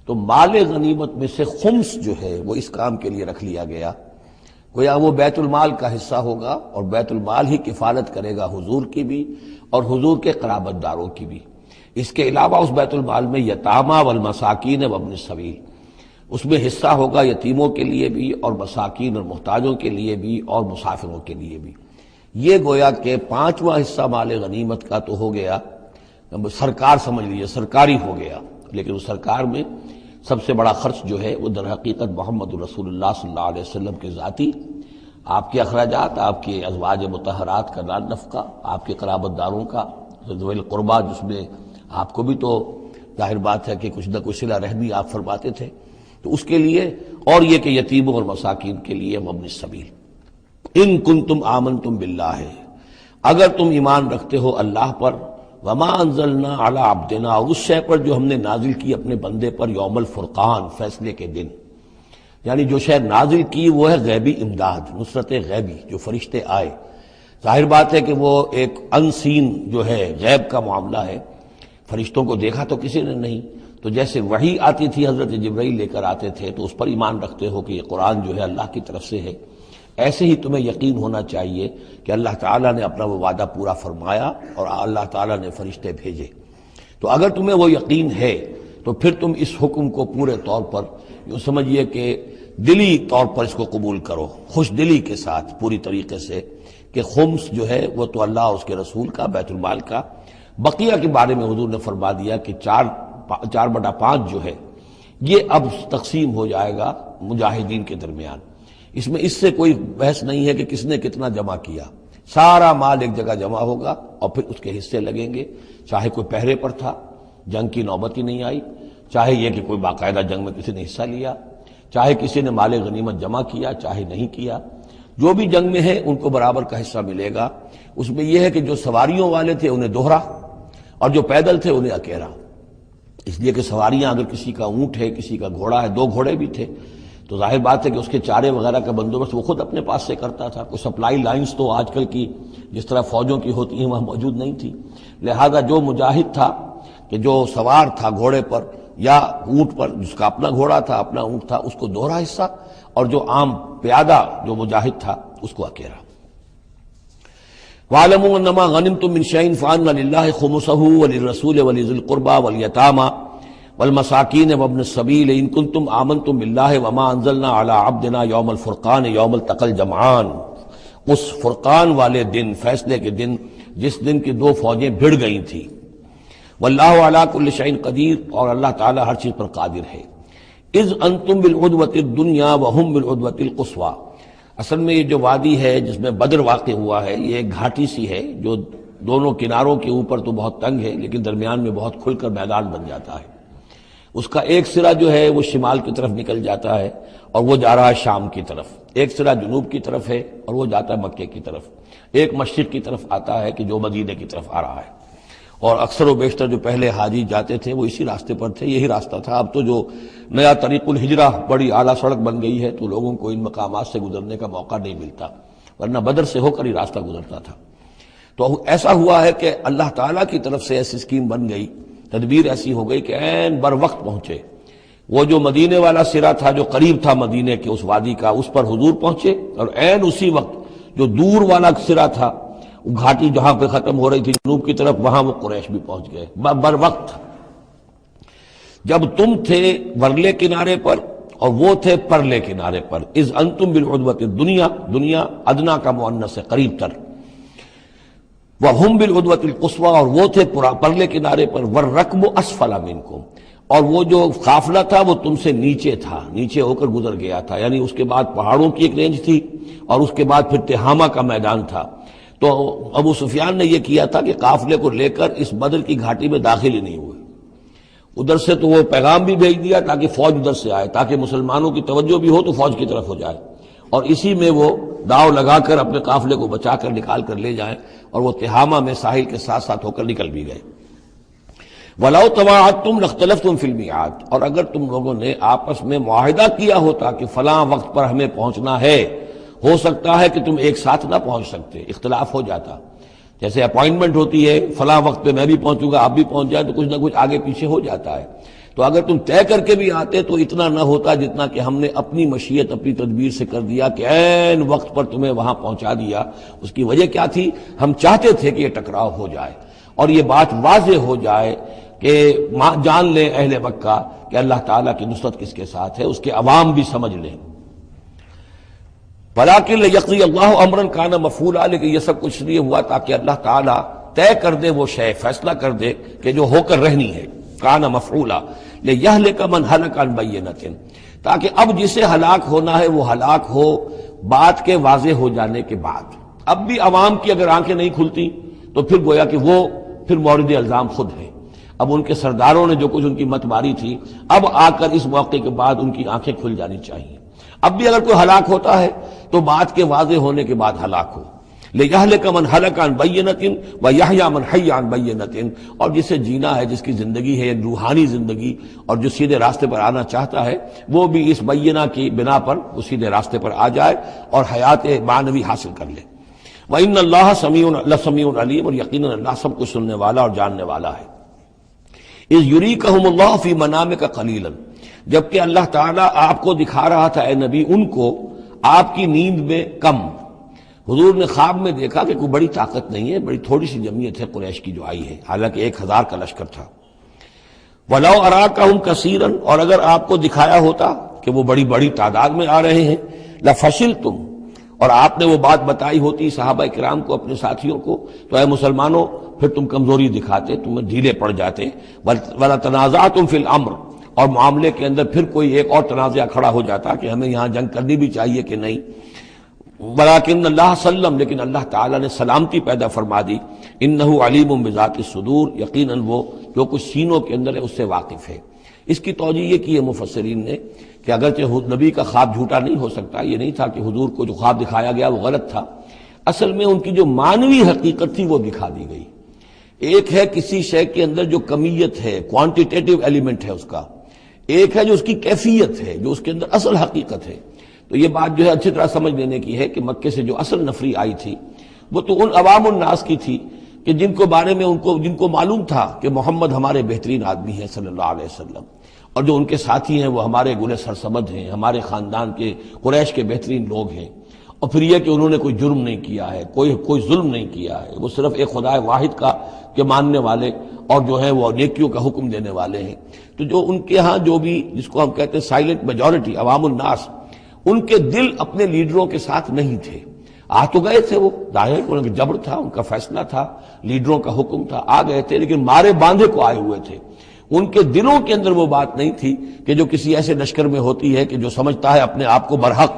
تو مال غنیمت میں سے خمس جو ہے وہ اس کام کے لیے رکھ لیا گیا، گویا وہ بیت المال کا حصہ ہوگا، اور بیت المال ہی کفالت کرے گا حضور کی بھی اور حضور کے قرابت داروں کی بھی۔ اس کے علاوہ اس بیت المال میں یتامى والمساکین وابن السبیل، اس میں حصہ ہوگا یتیموں کے لیے بھی اور مساکین اور محتاجوں کے لیے بھی اور مسافروں کے لیے بھی۔ یہ گویا کہ پانچواں حصہ مال غنیمت کا تو ہو گیا، سرکار سمجھ لیجیے سرکاری ہو گیا، لیکن اس سرکار میں سب سے بڑا خرچ جو ہے وہ در حقیقت محمد رسول اللہ صلی اللہ علیہ وسلم کے ذاتی آپ کے اخراجات، آپ کے ازواج مطہرات کا نان نفقہ، آپ کے قرابت داروں کا ذوی القربہ، جس میں آپ کو بھی تو ظاہر بات ہے کہ کچھ نہ کچھ صلہ رحمی آپ فرماتے تھے، تو اس کے لیے، اور یہ کہ یتیموں اور مساکین کے لیے وابن السبیل۔ ان کنتم آمنتم باللہ، اگر تم ایمان رکھتے ہو اللہ پر، وما انزلنا علی عبدنا، اور اس شے پر جو ہم نے نازل کی اپنے بندے پر، یوم الفرقان، فیصلے کے دن، یعنی جو شے نازل کی وہ ہے غیبی امداد، نصرت غیبی، جو فرشتے آئے۔ ظاہر بات ہے کہ وہ ایک انسین جو ہے غیب کا معاملہ ہے، فرشتوں کو دیکھا تو کسی نے نہیں، تو جیسے وحی آتی تھی حضرت جبرائیل لے کر آتے تھے تو اس پر ایمان رکھتے ہو کہ یہ قرآن جو ہے اللہ کی طرف سے ہے، ایسے ہی تمہیں یقین ہونا چاہیے کہ اللہ تعالیٰ نے اپنا وہ وعدہ پورا فرمایا اور اللہ تعالیٰ نے فرشتے بھیجے۔ تو اگر تمہیں وہ یقین ہے تو پھر تم اس حکم کو پورے طور پر یوں سمجھیے کہ دلی طور پر اس کو قبول کرو، خوش دلی کے ساتھ پوری طریقے سے، کہ خمس جو ہے وہ تو اللہ اور اس کے رسول کا، بیت المال کا۔ بقیہ کے بارے میں حضور نے فرما دیا کہ 4/5 جو ہے یہ اب تقسیم ہو جائے گا مجاہدین کے درمیان۔ اس میں اس سے کوئی بحث نہیں ہے کہ کس نے کتنا جمع کیا، سارا مال ایک جگہ جمع ہوگا اور پھر اس کے حصے لگیں گے، چاہے کوئی پہرے پر تھا، جنگ کی نوبت ہی نہیں آئی، چاہے یہ کہ کوئی باقاعدہ جنگ میں کسی نے حصہ لیا، چاہے کسی نے مال غنیمت جمع کیا، چاہے نہیں کیا، جو بھی جنگ میں ہے ان کو برابر کا حصہ ملے گا۔ اس میں یہ ہے کہ جو سواریوں والے تھے انہیں دوہرا، اور جو پیدل تھے انہیں اکیلا، اس لیے کہ سواریاں اگر کسی کا اونٹ ہے، کسی کا گھوڑا ہے، 2 گھوڑے بھی تھے، تو ظاہر بات ہے کہ اس کے چارے وغیرہ کا بندوبست وہ خود اپنے پاس سے کرتا تھا، کوئی سپلائی لائنز تو آج کل کی جس طرح فوجوں کی ہوتی ہیں وہاں موجود نہیں تھی، لہذا جو مجاہد تھا کہ جو سوار تھا گھوڑے پر یا اونٹ پر، جس کا اپنا گھوڑا تھا، اپنا اونٹ تھا، اس کو دوہرا حصہ، اور جو عام پیادہ جو مجاہد تھا اس کو اکیلا۔ وَاعْلَمُوا أَنَّمَا غَنِمْتُم مِّن شَيْءٍ فَأَنَّ لِلَّهِ خُمُسَهُ وَلِلرَّسُولِ وَلِذِي الْقُرْبَىٰ وَالْيَتَامَىٰ والمساکین وابن السبیل ان کنتم آمنتم باللہ وما انزلنا علی عبدنا یوم الفرقان یوم التقى الجمعان، اس فرقان والے دن، فیصلے کے دن، جس دن کی 2 فوجیں بھڑ گئی تھیں۔ واللہ علی کل شیء قدیر، اور اللہ تعالی ہر چیز پر قادر ہے۔ اذ انتم بالعدوۃ الدنیا وهم بالعدوۃ القصویٰ، اصل میں یہ جو وادی ہے جس میں بدر واقع ہوا ہے، یہ ایک گھاٹی سی ہے جو دونوں کناروں کے اوپر تو بہت تنگ ہے لیکن درمیان میں بہت کھل کر میدان بن جاتا ہے۔ اس کا ایک سرا جو ہے وہ شمال کی طرف نکل جاتا ہے اور وہ جا رہا ہے شام کی طرف، ایک سرا جنوب کی طرف ہے اور وہ جاتا ہے مکے کی طرف، ایک مشرق کی طرف آتا ہے کہ جو مدینے کی طرف آ رہا ہے، اور اکثر و بیشتر جو پہلے حاجی جاتے تھے وہ اسی راستے پر تھے، یہی راستہ تھا۔ اب تو جو نیا طریق الہجرہ بڑی اعلیٰ سڑک بن گئی ہے تو لوگوں کو ان مقامات سے گزرنے کا موقع نہیں ملتا، ورنہ بدر سے ہو کر ہی راستہ گزرتا تھا۔ تو ایسا ہوا ہے کہ اللہ تعالیٰ کی طرف سے ایسی اسکیم بن گئی، تدبیر ایسی ہو گئی کہ عین بر وقت پہنچے، وہ جو مدینے والا سرا تھا جو قریب تھا مدینے کے اس وادی کا، اس پر حضور پہنچے، اور عین اسی وقت جو دور والا سرا تھا، وہ گھاٹی جہاں پہ ختم ہو رہی تھی جنوب کی طرف، وہاں وہ قریش بھی پہنچ گئے بر وقت۔ جب تم تھے ورلے کنارے پر اور وہ تھے پرلے کنارے پر، اذ انتم بالعدوۃ الدنیا، دنیا ادنا کا مؤنث ہے قریب تر، وَهُمْ بِالْعُدْوَةِ الْقُصْوَىٰ، اور وہ تھے پرلے کنارے پر، وَالرَّكْبُ أَسْفَلَ مِنْكُمْ، اور وہ جو قافلہ تھا وہ تم سے نیچے تھا، نیچے ہو کر گزر گیا تھا، یعنی اس کے بعد پہاڑوں کی ایک رینج تھی اور اس کے بعد پھر تہامہ کا میدان تھا۔ تو ابو سفیان نے یہ کیا تھا کہ قافلے کو لے کر اس بدر کی گھاٹی میں داخل ہی نہیں ہوئے، ادھر سے تو وہ پیغام بھی بھیج دیا تاکہ فوج ادھر سے آئے، تاکہ مسلمانوں کی توجہ بھی ہو تو فوج کی طرف ہو جائے، اور اسی میں وہ داؤ لگا کر اپنے قافلے کو بچا کر نکال کر لے جائیں، اور وہ تہامہ میں ساحل کے ساتھ ساتھ ہو کر نکل بھی گئے۔ وَلَوْ تَوَاعَدتُّمْ لَاخْتَلَفْتُمْ فِي الْمِيعَادِ، اور اگر تم لوگوں نے آپس میں معاہدہ کیا ہوتا کہ فلاں وقت پر ہمیں پہنچنا ہے، ہو سکتا ہے کہ تم ایک ساتھ نہ پہنچ سکتے، اختلاف ہو جاتا، جیسے اپوائنٹمنٹ ہوتی ہے فلاں وقت پہ میں بھی پہنچوں گا آپ بھی پہنچ جائے تو کچھ نہ کچھ آگے پیچھے ہو جاتا ہے۔ تو اگر تم طے کر کے بھی آتے تو اتنا نہ ہوتا جتنا کہ ہم نے اپنی مشیت اپنی تدبیر سے کر دیا کہ عین وقت پر تمہیں وہاں پہنچا دیا۔ اس کی وجہ کیا تھی؟ ہم چاہتے تھے کہ یہ ٹکراؤ ہو جائے اور یہ بات واضح ہو جائے کہ جان لیں اہل مکہ کہ اللہ تعالیٰ کی نصرت کس کے ساتھ ہے، اس کے عوام بھی سمجھ لیں۔ وَلَٰكِن لِيَقْضِيَ اللَّهُ أَمْرًا كَانَ مَفْعُولًا، لیکن یہ سب کچھ لیے ہوا تاکہ اللہ تعالیٰ طے کر دے وہ شے، فیصلہ کر دے کہ جو ہو کر رہنی ہے، كَانَ مَفْعُولًا لِيَهْلِكَ مَنْ هَلَكَ عَنْ بَيِّنَةٍ، تاکہ اب جسے ہلاک ہونا ہے وہ ہلاک ہو بات کے واضح ہو جانے کے بعد۔ اب بھی عوام کی اگر آنکھیں نہیں کھلتی تو پھر گویا کہ وہ پھر مورد الزام خود ہے۔ اب ان کے سرداروں نے جو کچھ ان کی مت ماری تھی، اب آ کر اس موقع کے بعد ان کی آنکھیں کھل جانی چاہیے۔ اب بھی اگر کوئی ہلاک ہوتا ہے تو بات کے واضح ہونے کے بعد ہلاک ہو۔ لِيَهْلِكَ مَنْ هَلَكَ عَنْ بَيِّنَةٍ وَيَحْيَىٰ مَنْ حَيَّ عَنْ بَيِّنَةٍ، اور جسے جینا ہے، جس کی زندگی ہے روحانی زندگی، اور جو سیدھے راستے پر آنا چاہتا ہے وہ بھی اس بینہ کی بنا پر وہ سیدھے راستے پر آ جائے اور حیات معنوی حاصل کر لے۔ وَإِنَّ اللَّهَ سَمِيعٌ عَلِيمٌ، اور یقیناً اللہ سب کچھ سننے والا اور جاننے والا ہے۔ اِذْ يُرِيكَهُمُ اللَّهُ فِي مَنَامِكَ قَلِيلًا، جبکہ اللہ تعالیٰ آپ کو دکھا رہا تھا اے نبی ان کو آپ کی نیند میں کم۔ حضور نے خواب میں دیکھا کہ کوئی بڑی طاقت نہیں ہے، بڑی تھوڑی سی جمعیت ہے قریش کی جو آئی ہے، حالانکہ 1000 کا لشکر تھا۔ وَلَوْ أَرَاكَهُمْ كَثِيرًا، اور اگر آپ کو دکھایا ہوتا کہ وہ بڑی بڑی تعداد میں آ رہے ہیں، لَفَشِلْتُمْ، اور آپ نے وہ بات بتائی ہوتی صحابہ کرام کو، اپنے ساتھیوں کو، تو اے مسلمانوں پھر تم کمزوری دکھاتے، تمہیں ڈھیلے پڑ جاتے۔ وَلَتَنَازَعْتُمْ فِي الْأَمْرِ، اور معاملے کے اندر پھر کوئی ایک اور تنازع کھڑا ہو جاتا کہ ہمیں یہاں جنگ کرنی بھی چاہیے کہ نہیں۔ وَلَٰكِنَّ اللَّهَ سَلَّمَ، لیکن اللہ تعالیٰ نے سلامتی پیدا فرما دی۔ إِنَّهُ عَلِيمٌ بِذَاتِ الصُّدُورِ، یقیناً وہ جو کچھ سینوں کے اندر ہے اس سے واقف ہے۔ اس کی توجیہ یہ کی ہے مفسرین نے کہ اگرچہ نبی کا خواب جھوٹا نہیں ہو سکتا، یہ نہیں تھا کہ حضور کو جو خواب دکھایا گیا وہ غلط تھا، اصل میں ان کی جو معنوی حقیقت تھی وہ دکھا دی گئی۔ ایک ہے کسی شے کے اندر جو کمیت ہے، کوانٹیٹیو ایلیمنٹ ہے اس کا، ایک ہے جو اس کی کیفیت ہے، جو اس کے اندر اصل حقیقت ہے۔ تو یہ بات جو ہے اچھی طرح سمجھ لینے کی ہے کہ مکے سے جو اصل نفری آئی تھی وہ تو ان عوام الناس کی تھی کہ جن کو بارے میں جن کو معلوم تھا کہ محمد ہمارے بہترین آدمی ہیں صلی اللہ علیہ وسلم، اور جو ان کے ساتھی ہیں وہ ہمارے گلے سرسبد ہیں، ہمارے خاندان کے قریش کے بہترین لوگ ہیں، اور پھر یہ کہ انہوں نے کوئی جرم نہیں کیا ہے، کوئی ظلم نہیں کیا ہے، وہ صرف ایک خدا واحد کا کے ماننے والے اور جو ہے وہ نیکیوں کا حکم دینے والے ہیں۔ تو جو ان کے ہاں جو بھی جس کو ہم کہتے ہیں سائلنٹ میجورٹی، عوام الناس، ان کے دل اپنے لیڈروں کے ساتھ نہیں تھے۔ آ تو گئے تھے، وہ ظاہر ان کا جبر تھا، ان کا فیصلہ تھا، لیڈروں کا حکم تھا، آ گئے تھے، لیکن مارے باندھے کو آئے ہوئے تھے۔ ان کے دلوں کے اندر وہ بات نہیں تھی کہ جو کسی ایسے لشکر میں ہوتی ہے کہ جو سمجھتا ہے اپنے آپ کو برحق،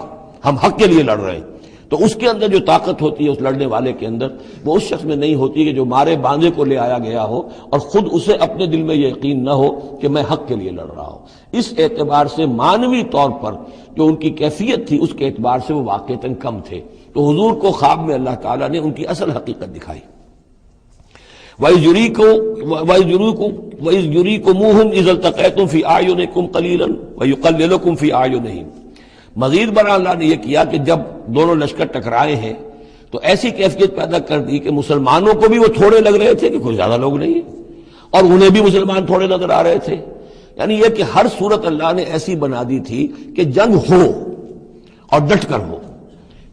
ہم حق کے لیے لڑ رہے ہیں، تو اس کے اندر جو طاقت ہوتی ہے اس لڑنے والے کے اندر، وہ اس شخص میں نہیں ہوتی کہ جو مارے باندھے کو لے آیا گیا ہو اور خود اسے اپنے دل میں یہ یقین نہ ہو کہ میں حق کے لیے لڑ رہا ہوں۔ اس اعتبار سے معنوی طور پر جو ان کی کیفیت تھی اس کے اعتبار سے وہ واقعتاً کم تھے۔ تو حضور کو خواب میں اللہ تعالیٰ نے ان کی اصل حقیقت دکھائی۔ وَإِذْ يُرِيكُمُوهُمْ إِذْ الْتَقَيْتُمْ فِي أَعْيُنِكُمْ قَلِيلًا وَيُقَلِّلُكُمْ فِي أَعْيُنِهِمْ، مزید برآں اللہ نے یہ کیا کہ جب دونوں لشکر ٹکرائے ہیں تو ایسی کیفیت پیدا کر دی کہ مسلمانوں کو بھی وہ تھوڑے لگ رہے تھے کہ کوئی زیادہ لوگ نہیں ہیں، اور انہیں بھی مسلمان تھوڑے نظر آ رہے تھے۔ یعنی یہ کہ ہر صورت اللہ نے ایسی بنا دی تھی کہ جنگ ہو اور ڈٹ کر ہو،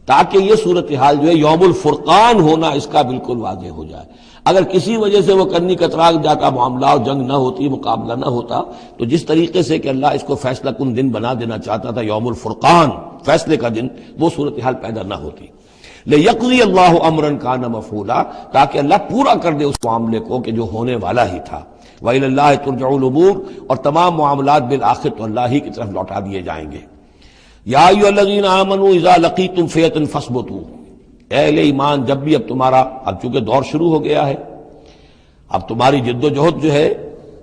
تاکہ یہ صورتحال جو ہے یوم الفرقان ہونا اس کا بالکل واضح ہو جائے۔ اگر کسی وجہ سے وہ کرنی کترا جاتا معاملہ اور جنگ نہ ہوتی، مقابلہ نہ ہوتا، تو جس طریقے سے کہ اللہ اس کو فیصلہ کن دن بنا دینا چاہتا تھا، یوم الفرقان، فیصلے کا دن، وہ صورتحال پیدا نہ ہوتی۔ لِيَقْضِيَ اللَّهُ أَمْرًا كَانَ مَفْعُولًا، تاکہ اللہ پورا کر دے اس معاملے کو کہ جو ہونے والا ہی تھا۔ وَإِلَى اللَّهِ تُرْجَعُ الْأُمُورُ، اور تمام معاملات بالآخر تو اللہ ہی کی طرف لوٹا دیے جائیں گے۔ یا ایھا الذین آمنوا اذا لقیتم فئۃ فاثبتوا، اے اہل ایمان جب بھی اب تمہارا، اب چونکہ دور شروع ہو گیا ہے، اب تمہاری جد و جہد جو ہے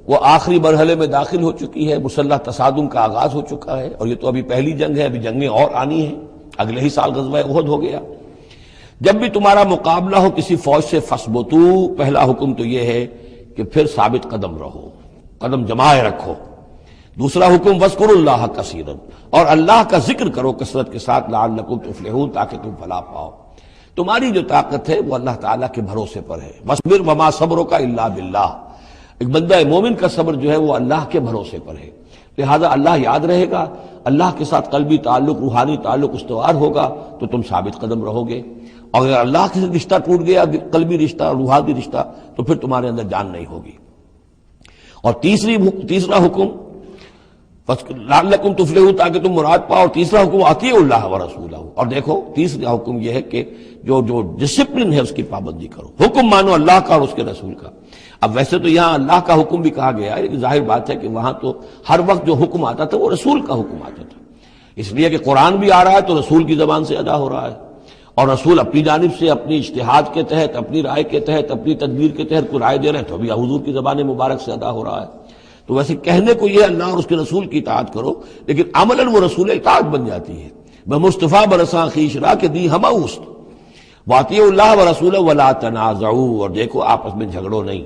وہ آخری مرحلے میں داخل ہو چکی ہے، مسلح تصادم کا آغاز ہو چکا ہے، اور یہ تو ابھی پہلی جنگ ہے، ابھی جنگیں اور آنی ہیں، اگلے ہی سال غزوہ احد ہو گیا۔ جب بھی تمہارا مقابلہ ہو کسی فوج سے فاثبتوا، پہلا حکم تو یہ ہے کہ پھر ثابت قدم رہو، قدم جمائے رکھو۔ دوسرا حکم وذکروا اللہ کثیرا، اور اللہ کا ذکر کرو کثرت کے ساتھ، لعلکم تفلحون، تاکہ تم فلاح پاؤ۔ تمہاری جو طاقت ہے وہ اللہ تعالیٰ کے بھروسے پر ہے۔ وَاصْبِرْ وَمَا صَبْرُكَ إِلَّا بِاللَّهِ، ایک بندہ مومن کا صبر جو ہے وہ اللہ کے بھروسے پر ہے، لہذا اللہ یاد رہے گا، اللہ کے ساتھ قلبی تعلق، روحانی تعلق استوار ہوگا تو تم ثابت قدم رہو گے، اور اگر اللہ کے رشتہ ٹوٹ گیا، قلبی رشتہ، روحانی رشتہ، تو پھر تمہارے اندر جان نہیں ہوگی۔ اور تیسرا حکم لعلکم تفلحون، تاکہ تم مراد پاؤ، اور تیسرا حکم اطیعوا اللہ ورسولہ، اور دیکھو تیسرا حکم یہ ہے کہ جو ڈسپلن ہے اس کی پابندی کرو، حکم مانو اللہ کا اور اس کے رسول کا۔ اب ویسے تو یہاں اللہ کا حکم بھی کہا گیا ہے، لیکن ظاہر بات ہے کہ وہاں تو ہر وقت جو حکم آتا تھا وہ رسول کا حکم آتا تھا، اس لیے کہ قرآن بھی آ رہا ہے تو رسول کی زبان سے ادا ہو رہا ہے، اور رسول اپنی جانب سے اپنی اجتہاد کے تحت، اپنی رائے کے تحت، اپنی تدبیر کے تحت کوئی رائے دے رہے ہیں تو ابھی حضور کی زبان مبارک سے ادا ہو رہا ہے۔ تو ویسے کہنے کو یہ اللہ اور اس کے رسول کی اطاعت کرو، لیکن عملاً وہ رسول اطاعت بن جاتی ہے۔ میں مصطفیٰ برساں خویش را کہ دی ہمہ اوست، واطیعوا اللہ ورسولہ ولا تنازعوا، اور دیکھو آپس میں جھگڑو نہیں۔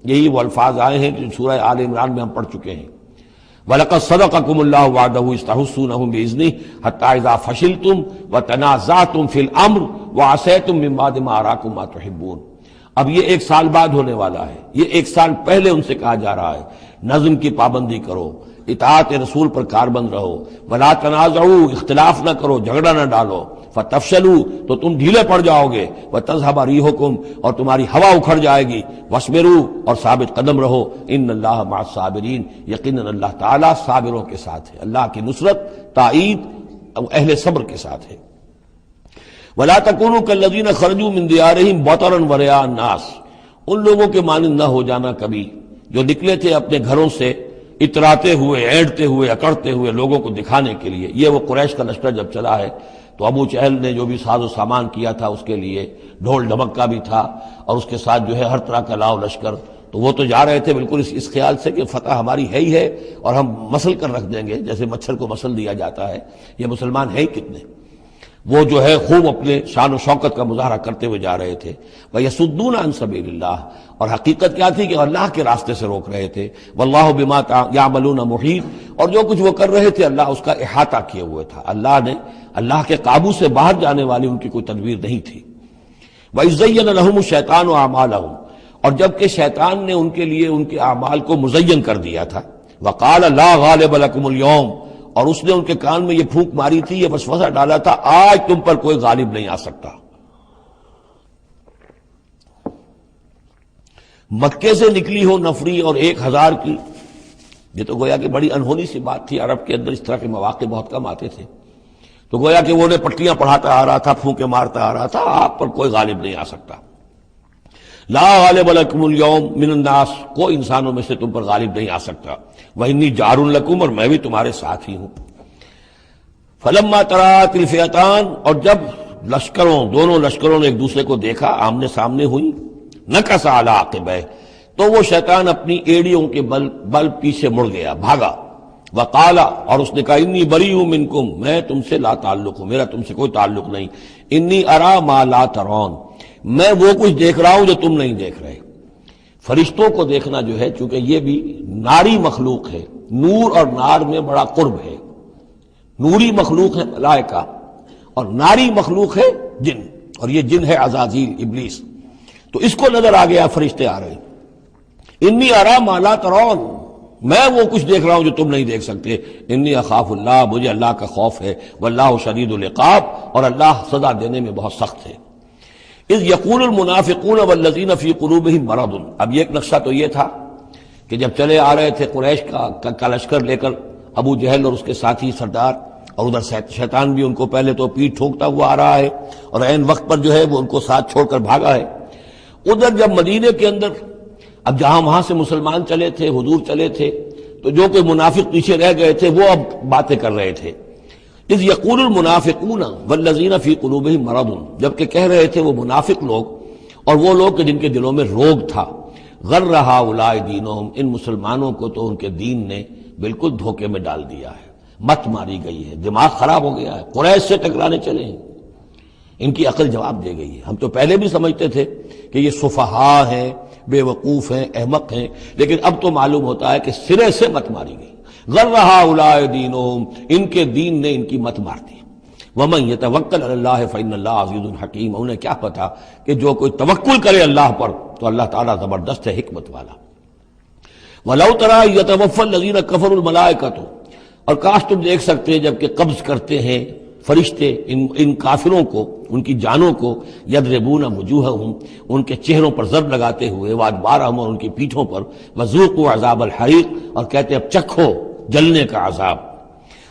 یہی وہ الفاظ آئے ہیں جو سورہ آل عمران میں ہم پڑھ چکے ہیں۔ وَلَقَدْ صَدَقَكُمُ اللَّهُ وَعْدَهُ إِذْ تَحُسُّونَهُمْ بِإِذْنِهِ حَتَّىٰ إِذَا فَشِلْتُمْ وَتَنَازَعْتُمْ فِي الْأَمْرِ وَعَصَيْتُمْ مِن بَعْدِ مَا أَرَاكُمْ مَا تُحِبُّونَ۔ اب یہ 1 سال بعد ہونے والا ہے، یہ 1 سال پہلے ان سے کہا جا رہا ہے نظم کی پابندی کرو، اطاعت رسول پر کاربند رہو، ولا تنازعوا، اختلاف نہ کرو، جھگڑا نہ ڈالو، فتفشلوا، تو تم ڈھیلے پڑ جاؤ گے، وتذهب ريحكم، اور تمہاری ہوا اکھڑ جائے گی، واصبروا، اور ثابت قدم رہو، ان اللہ مع الصابرین، یقیناً اللہ تعالیٰ صابروں کے ساتھ ہے، اللہ کی نصرت، تائید اہل صبر کے ساتھ ہے۔ ولا تکونوا كالذین خرجوا من دیارہم بطرا ورئاء الناس، ان لوگوں کے مانند نہ ہو جانا کبھی جو نکلے تھے اپنے گھروں سے اتراتے ہوئے، اینٹتے ہوئے، اکڑتے ہوئے لوگوں کو دکھانے کے لیے۔ یہ وہ قریش کا لشکر جب چلا ہے تو ابو جہل نے جو بھی ساز و سامان کیا تھا اس کے لیے ڈھول ڈھمکا بھی تھا، اور اس کے ساتھ جو ہے ہر طرح کا لاؤ لشکر، تو وہ تو جا رہے تھے بالکل اس خیال سے کہ فتح ہماری ہے ہی ہے اور ہم مسل کر رکھ دیں گے، جیسے مچھر کو مسل دیا جاتا ہے، یہ مسلمان ہیں کتنے، وہ جو ہے خوب اپنے شان و شوکت کا مظاہرہ کرتے ہوئے جا رہے تھے۔ وَيَصُدُّونَ عَن سَبِيلِ اللَّهِ، اور حقیقت کیا تھی کہ اللہ کے راستے سے روک رہے تھے۔ وَاللَّهُ بِمَا يَعْمَلُونَ مُحِيطٌ، اور جو کچھ وہ کر رہے تھے اللہ اس کا احاطہ کیے ہوئے تھا، اللہ کے قابو سے باہر جانے والی ان کی کوئی تدبیر نہیں تھی۔ وَإِذْ زَيَّنَ لَهُمُ الشَّيْطَانُ أَعْمَالَهُمْ، اور جبکہ شیطان نے ان کے لیے ان کے اعمال کو مزین کر دیا تھا۔ وَقَالَ لَا غَالِبَ لَكُمُ الْيَوْمَ، اور اس نے ان کے کان میں یہ پھونک ماری تھی، یہ وسوسہ ڈالا تھا، آج تم پر کوئی غالب نہیں آ سکتا۔ مکے سے نکلی ہو نفری اور 1000 کی، یہ تو گویا کہ بڑی انہونی سی بات تھی، عرب کے اندر اس طرح کے مواقع بہت کم آتے تھے، تو گویا کہ وہ نے پٹیاں پڑھاتا آ رہا تھا، پھونکے مارتا آ رہا تھا، آپ پر کوئی غالب نہیں آ سکتا۔ لا غالب لکم اليوم من الناس، کوئی انسانوں میں سے تم پر غالب نہیں آ سکتا۔ وانی جار لکم، اور میں بھی تمہارے ساتھ ہی ہوں۔ فلما تراءت الفئتان، اور جب دونوں لشکروں نے ایک دوسرے کو دیکھا، آمنے سامنے ہوئی، نکص علی عقبیہ، تو وہ شیطان اپنی ایڑیوں کے بل پیچھے مڑ گیا، بھاگا۔ وقال، اور اس نے کہا انی بریء منکم، میں تم سے لا تعلق ہوں، میرا تم سے کوئی تعلق نہیں۔ انی ارا ما لا ترون، میں وہ کچھ دیکھ رہا ہوں جو تم نہیں دیکھ رہے۔ فرشتوں کو دیکھنا جو ہے، چونکہ یہ بھی ناری مخلوق ہے، نور اور نار میں بڑا قرب ہے، نوری مخلوق ہے ملائکہ اور ناری مخلوق ہے جن، اور یہ جن ہے عزازیل، ابلیس، تو اس کو نظر آ گیا فرشتے آ رہے ہیں۔ انی ارا ما لا ترون، میں وہ کچھ دیکھ رہا ہوں جو تم نہیں دیکھ سکتے۔ انی اخاف اللہ، مجھے اللہ کا خوف ہے، واللہ شدید العقاب، اور اللہ سزا دینے میں بہت سخت ہے۔ اذ یقول المنافقون والذین فی قلوبہم مرض، اب یہ ایک نقشہ تو یہ تھا کہ جب چلے آ رہے تھے قریش کا لشکر لے کر ابو جہل اور اس کے ساتھی سردار، اور ادھر شیطان بھی ان کو پہلے تو پیٹ ٹھوکتا ہوا آ رہا ہے، اور عین وقت پر جو ہے وہ ان کو ساتھ چھوڑ کر بھاگا ہے۔ ادھر جب مدینے کے اندر اب جہاں وہاں سے مسلمان چلے تھے، حضور چلے تھے، تو جو کوئی منافق پیچھے رہ گئے تھے وہ اب باتیں کر رہے تھے۔ اذ یقول المنافقون والذین فی قلوبہم مرض، جبکہ کہہ رہے تھے وہ منافق لوگ اور وہ لوگ کہ جن کے دلوں میں روگ تھا، غر ہؤلاء دینہم، ان مسلمانوں کو تو ان کے دین نے بالکل دھوکے میں ڈال دیا ہے، مت ماری گئی ہے، دماغ خراب ہو گیا ہے، قریش سے ٹکرانے چلے ہیں، ان کی عقل جواب دے گئی ہے۔ ہم تو پہلے بھی سمجھتے تھے کہ یہ سفہاء ہیں، بے وقوف ہیں، احمق ہیں، لیکن اب تو معلوم ہوتا ہے کہ سرے سے مت ماری گئی۔ غرہ ہؤلاء دینہم، ان کے دین نے ان کی مت مار دی۔ ومن یتوکل علی اللہ فإن اللہ عزیز حکیم، انہیں کیا پتا کہ جو کوئی توکل کرے اللہ پر تو اللہ تعالیٰ زبردست ہے، حکمت والا۔ وَلَوْ تَرَىٰ يَتَوَفَّى الَّذِينَ كَفَرُوا الْمَلَائِكَةُ، اور کاش تم دیکھ سکتے جب کہ قبض کرتے ہیں فرشتے ان کافروں کو، ان کی جانوں کو، یضربون وجوہہم، ان کے چہروں پر ضرب لگاتے ہوئے، وادبارہم، اور ان کی پیٹھوں پر، وذوقوا عذاب الحریق، اور کہتے اب چکھو جلنے کا عذاب،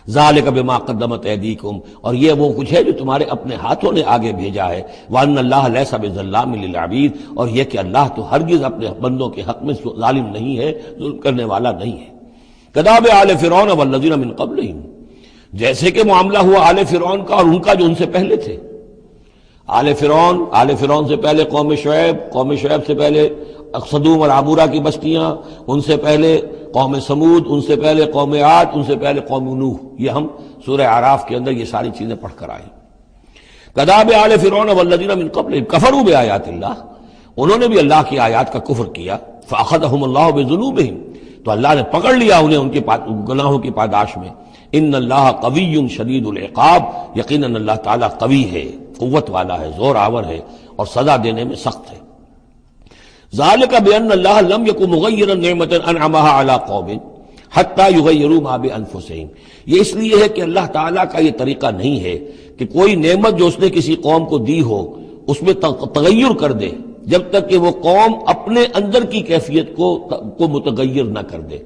ذالک بما قدمت ایدیکم، اور یہ وہ کچھ ہے جو تمہارے اپنے ہاتھوں نے آگے بھیجا ہے، وان اللہ لیس بظلام للعبید، اور یہ کہ اللہ تو ہرگز اپنے بندوں کے حق میں ظالم نہیں ہے، ظلم کرنے والا نہیں ہے۔ کداب آل فرعون والذین من قبلہم، جیسے کہ معاملہ ہوا آل فرعون کا اور ان کا جو ان سے پہلے تھے۔ آل فرعون سے پہلے قوم شعیب سے پہلے سدوم اور عمورہ کی بستیاں، ان سے پہلے قوم سمود، ان سے پہلے قوم عاد، ان سے پہلے قوم نوح، یہ ہم سورہ اعراف کے اندر یہ ساری چیزیں پڑھ کر آئے۔ کذاب آل فرعون والذین من قبلہم کفروا بآیات اللہ، انہوں نے بھی اللہ کی آیات کا کفر کیا، فأخذہم اللہ بذنوبہم، تو اللہ نے پکڑ لیا انہیں ان کے گناہوں کی پاداش میں۔ ان اللہ قوی شدید العقاب، یقیناً اللہ تعالیٰ قوی ہے، قوت والا ہے، زور آور ہے، اور سزا دینے میں سخت ہے۔ ذالک بان اللہ لم یکن مغیرا نعمۃ انعمها علی قوم حتی یغیروا ما بانفسہم، یہ اس لیے ہے کہ اللہ تعالیٰ کا یہ طریقہ نہیں ہے کہ کوئی نعمت جو اس نے کسی قوم کو دی ہو اس میں تغیر کر دے جب تک کہ وہ قوم اپنے اندر کی کیفیت کو متغیر نہ کر دے۔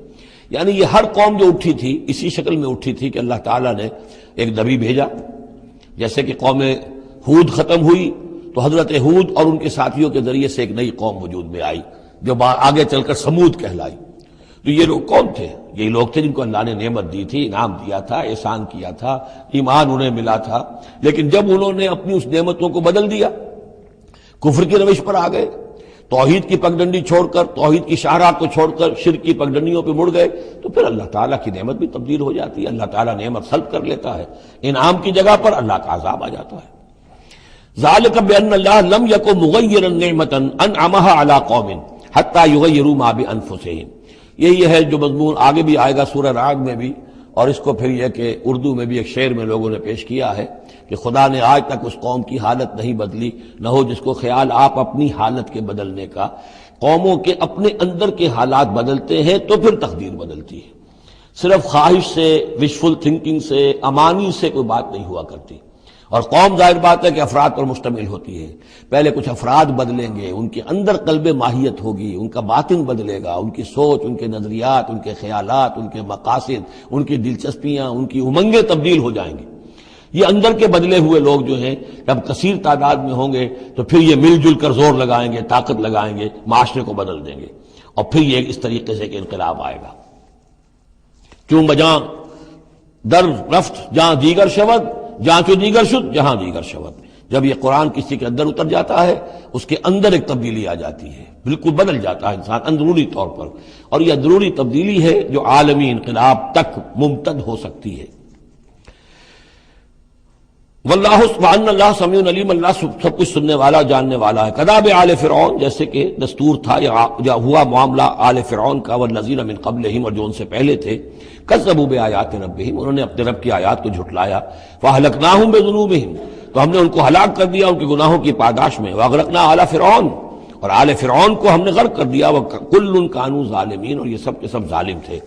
یعنی یہ ہر قوم جو اٹھی تھی اسی شکل میں اٹھی تھی کہ اللہ تعالیٰ نے ایک نبی بھیجا، جیسے کہ قوم ہود ختم ہوئی تو حضرت ہود اور ان کے ساتھیوں کے ذریعے سے ایک نئی قوم وجود میں آئی جو آگے چل کر سمود کہلائی۔ تو یہ لوگ کون تھے؟ یہ لوگ تھے جن کو اللہ نے نعمت دی تھی، انعام دیا تھا، احسان کیا تھا، ایمان انہیں ملا تھا، لیکن جب انہوں نے اپنی اس نعمتوں کو بدل دیا، کفر کی روش پر آ گئے، توحید کی پگڈنڈی چھوڑ کر، توحید کی شاہراہ کو چھوڑ کر شرک کی پگڈنڈیوں پہ مڑ گئے، تو پھر اللہ تعالیٰ کی نعمت بھی تبدیل ہو جاتی ہے، اللہ تعالیٰ نعمت سلب کر لیتا ہے، انعام کی جگہ پر اللہ کا عذاب آ جاتا ہے۔ ذالک بان اللہ لم یکن مغیرا نعمۃ انعمها علی قوم حتی یغیروا ما بانفسہم، یہی ہے جو مضمون آگے بھی آئے گا سورہ رعد میں بھی، اور اس کو پھر یہ کہ اردو میں بھی ایک شعر میں لوگوں نے پیش کیا ہے کہ خدا نے آج تک اس قوم کی حالت نہیں بدلی، نہ ہو جس کو خیال آپ اپنی حالت کے بدلنے کا۔ قوموں کے اپنے اندر کے حالات بدلتے ہیں تو پھر تقدیر بدلتی ہے، صرف خواہش سے، وشفل تھنکنگ سے، امانی سے کوئی بات نہیں ہوا کرتی۔ اور قوم ظاہر بات ہے کہ افراد پر مشتمل ہوتی ہے، پہلے کچھ افراد بدلیں گے، ان کے اندر قلب ماہیت ہوگی، ان کا باطن بدلے گا، ان کی سوچ، ان کے نظریات، ان کے خیالات، ان کے مقاصد، ان کی دلچسپیاں، ان کی امنگیں تبدیل ہو جائیں گی۔ یہ اندر کے بدلے ہوئے لوگ جو ہیں جب کثیر تعداد میں ہوں گے تو پھر یہ مل جل کر زور لگائیں گے، طاقت لگائیں گے، معاشرے کو بدل دیں گے، اور پھر یہ اس طریقے سے کہ انقلاب آئے گا۔ چون بجاں در رفت جہاں دیگر شود، جہاں چو دیگر شد جہاں دیگر شود، جب یہ قرآن کسی کے اندر اتر جاتا ہے اس کے اندر ایک تبدیلی آ جاتی ہے، بالکل بدل جاتا ہے انسان اندرونی طور پر، اور یہ اندرونی تبدیلی ہے جو عالمی انقلاب تک ممتد ہو سکتی ہے۔ واللہ سبحان اللہ سمیع علیم، اللہ سب کچھ سننے والا جاننے والا ہے۔ کذاب آل فرعون، جیسے کہ دستور تھا یا ہوا معاملہ آل فرعون کا، والذین من قبلہم، اور جو ان سے پہلے تھے، کذبوا بآیات ربہم، انہوں نے اپنے رب کی آیات کو جھٹلایا، فاہلکناہم بذنوبہم، تو ہم نے ان کو ہلاک کر دیا ان کے گناہوں کی پاداش میں، واغرقنا آل فرعون، اور آل فرعون کو ہم نے غرق کر دیا، وکل کانوا ظالمین، اور یہ سب کے سب ظالم تھے۔